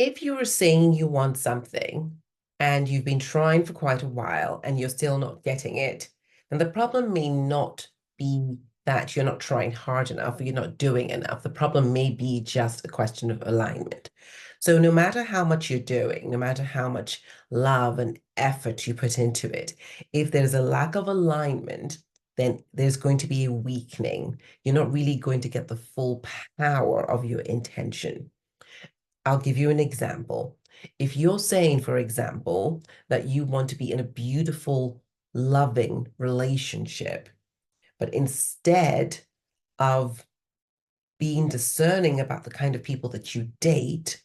If you were saying you want something and you've been trying for quite a while and you're still not getting it, then the problem may not be that you're not trying hard enough or you're not doing enough. The problem may be just a question of alignment. So, no matter how much you're doing, no matter how much love and effort you put into it, if there's a lack of alignment, then there's going to be a weakening. You're not really going to get the full power of your intention. I'll give you an example. If you're saying, for example, that you want to be in a beautiful, loving relationship, but instead of being discerning about the kind of people that you date,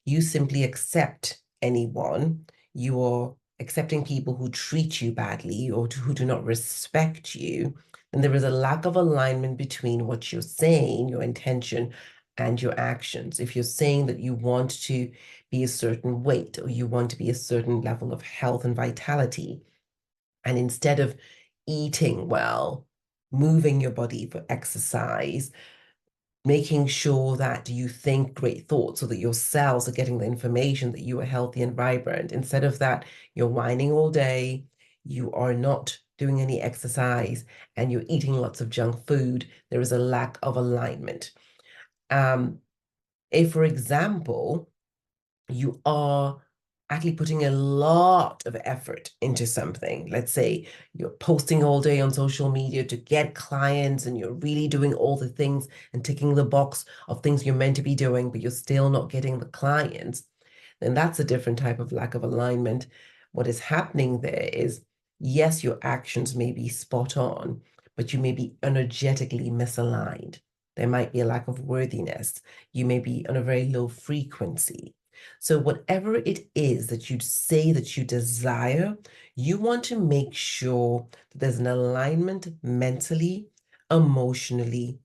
you simply accept anyone. You are accepting people who treat you badly or who do not respect you. And there is a lack of alignment between what you're saying, your intention, and your actions. If you're saying that you want to be a certain weight or you want to be a certain level of health and vitality, and instead of eating well, moving your body for exercise, making sure that you think great thoughts so that your cells are getting the information that you are healthy and vibrant. Instead of that, you're whining all day, you are not doing any exercise, and you're eating lots of junk food. There is a lack of alignment. Um, if, for example, you are actually putting a lot of effort into something. Let's say you're posting all day on social media to get clients and you're really doing all the things and ticking the box of things you're meant to be doing, but you're still not getting the clients. Then that's a different type of lack of alignment. What is happening there is, yes, your actions may be spot on, but you may be energetically misaligned. There might be a lack of worthiness. You may be on a very low frequency. So, whatever it is that you say that you desire, you want to make sure that there's an alignment mentally, emotionally,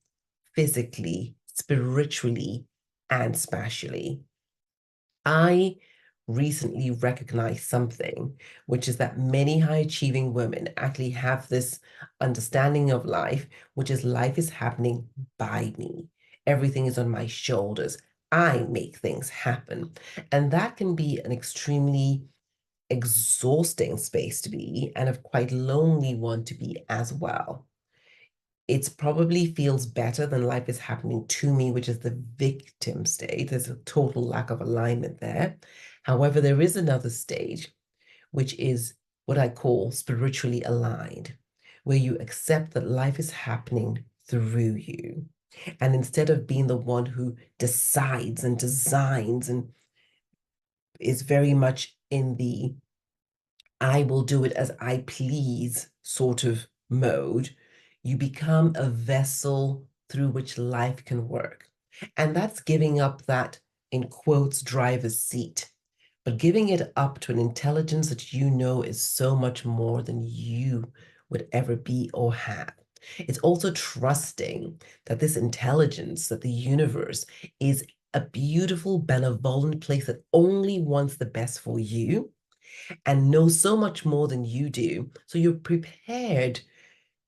physically, spiritually, and spatially. I recently recognized something, which is that many high achieving women actually have this understanding of life, which is life is happening by me. Everything is on my shoulders. I make things happen. And that can be an extremely exhausting space to be and a quite lonely one to be as well. It's probably feels better than life is happening to me, which is the victim state. There's a total lack of alignment there. However, there is another stage, which is what I call spiritually aligned, where you accept that life is happening through you. And instead of being the one who decides and designs and is very much in the I will do it as I please sort of mode, you become a vessel through which life can work. And that's giving up that, in quotes, driver's seat, but giving it up to an intelligence that you know is so much more than you would ever be or have. It's also trusting that this intelligence, that the universe is a beautiful, benevolent place that only wants the best for you and know so much more than you do. So you're prepared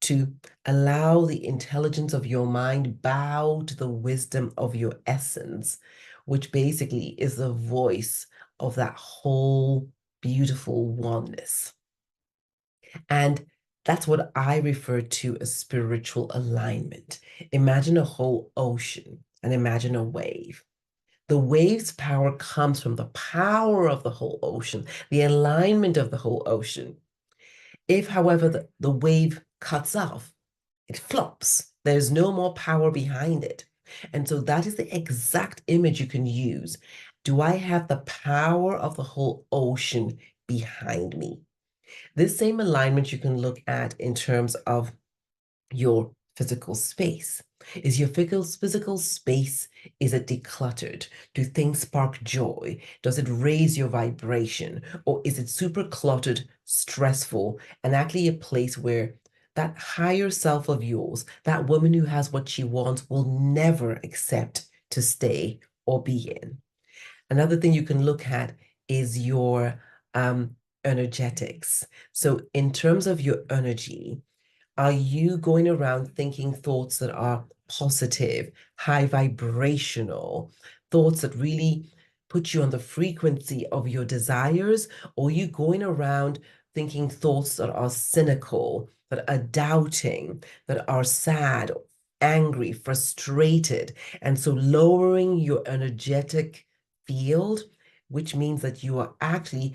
to allow the intelligence of your mind bow to the wisdom of your essence, which basically is the voice of that whole beautiful oneness. And that's what I refer to as spiritual alignment. Imagine a whole ocean and imagine a wave. The wave's power comes from the power of the whole ocean, the alignment of the whole ocean. If, however, the wave cuts off, it flops. There's no more power behind it. And so that is the exact image you can use. Do I have the power of the whole ocean behind me? This same alignment you can look at in terms of your physical space. Is your physical space, is it decluttered? Do things spark joy? Does it raise your vibration? Or is it super cluttered, stressful, and actually a place where that higher self of yours, that woman who has what she wants, will never accept to stay or be in? Another thing you can look at is your energetics. So in terms of your energy, are you going around thinking thoughts that are positive, high vibrational, thoughts that really put you on the frequency of your desires, or you going around thinking thoughts that are cynical, that are doubting, that are sad, angry, frustrated, and so lowering your energetic field, which means that you are actually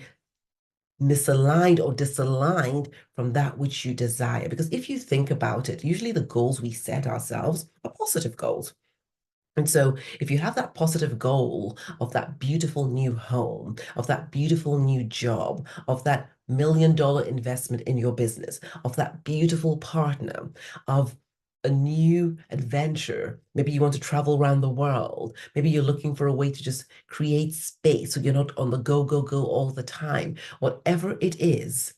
misaligned or disaligned from that which you desire. Because if you think about it, usually the goals we set ourselves are positive goals. And so, if you have that positive goal of that beautiful new home, of that beautiful new job, of that $1 million investment in your business, of that beautiful partner, of a new adventure, maybe you want to travel around the world, maybe you're looking for a way to just create space so you're not on the go, go, go all the time, whatever it is,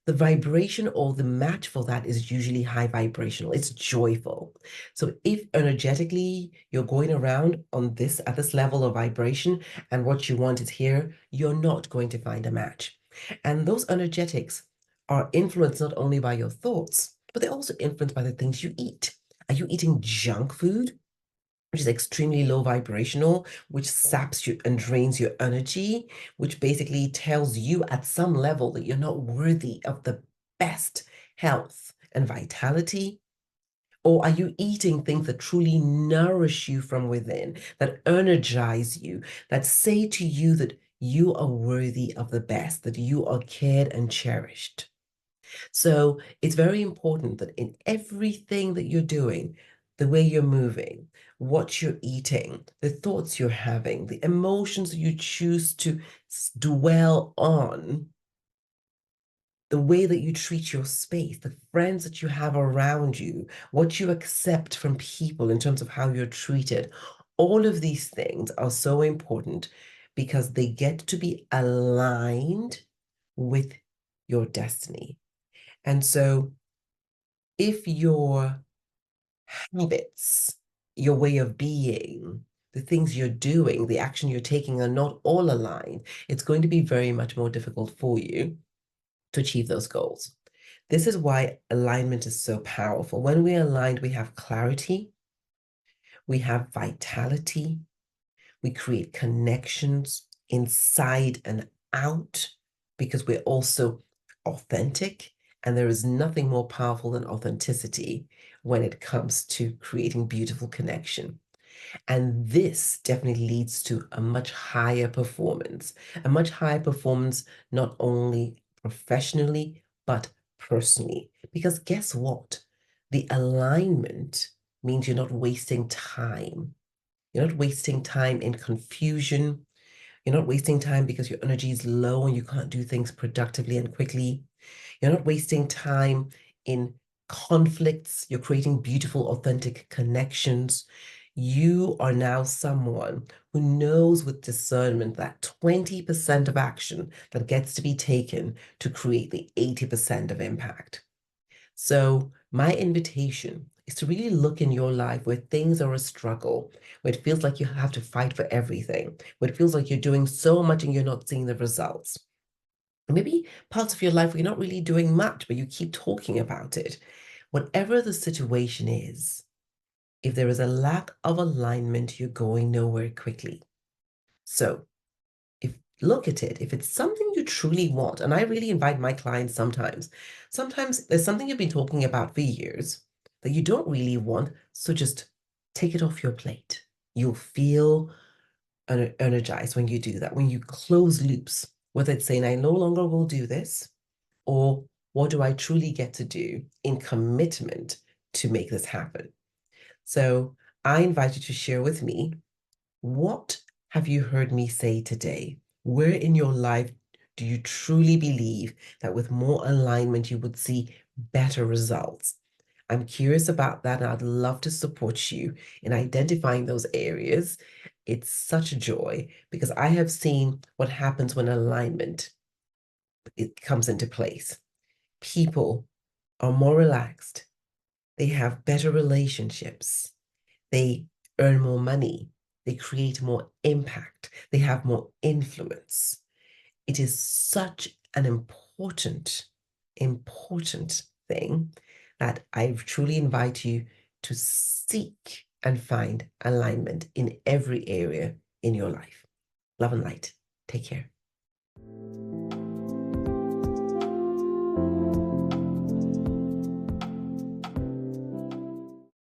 the vibration or the match for that is usually high vibrational. It's joyful. So if energetically you're going around on this at this level of vibration and what you want is here, you're not going to find a match. And those energetics are influenced not only by your thoughts, but they're also influenced by the things you eat. Are you eating junk food, which is extremely low vibrational, which saps you and drains your energy, which basically tells you at some level that you're not worthy of the best health and vitality? Or are you eating things that truly nourish you from within, that energize you, that say to you that you are worthy of the best, that you are cared and cherished? So it's very important that in everything that you're doing, the way you're moving, what you're eating, the thoughts you're having, the emotions you choose to dwell on, the way that you treat your space, the friends that you have around you, what you accept from people in terms of how you're treated, all of these things are so important because they get to be aligned with your destiny. And so if your habits, your way of being, the things you're doing, the action you're taking are not all aligned, it's going to be very much more difficult for you to achieve those goals. This is why alignment is so powerful. When we're aligned, we have clarity, we have vitality, we create connections inside and out because we're also authentic. And there is nothing more powerful than authenticity when it comes to creating beautiful connection. And this definitely leads to a much higher performance, not only professionally, but personally. Because guess what? The alignment means you're not wasting time. You're not wasting time in confusion. You're not wasting time because your energy is low and you can't do things productively and quickly. You're not wasting time in conflicts. You're creating beautiful, authentic connections. You are now someone who knows with discernment that 20% of action that gets to be taken to create the 80% of impact. So, my invitation is to really look in your life where things are a struggle, where it feels like you have to fight for everything, where it feels like you're doing so much and you're not seeing the results. Maybe parts of your life where you're not really doing much, but you keep talking about it. Whatever the situation is, if there is a lack of alignment, you're going nowhere quickly. So, if look at it, if it's something you truly want, and I really invite my clients sometimes there's something you've been talking about for years that you don't really want, so just take it off your plate. You'll feel energized when you do that, when you close loops, whether it's saying, I no longer will do this, or what do I truly get to do in commitment to make this happen? So I invite you to share with me, what have you heard me say today? Where in your life do you truly believe that with more alignment, you would see better results? I'm curious about that, and I'd love to support you in identifying those areas. It's such a joy because I have seen what happens when alignment it comes into place. People are more relaxed. They have better relationships. They earn more money. They create more impact. They have more influence. It is such an important thing that I truly invite you to seek and find alignment in every area in your life. Love and light. Take care.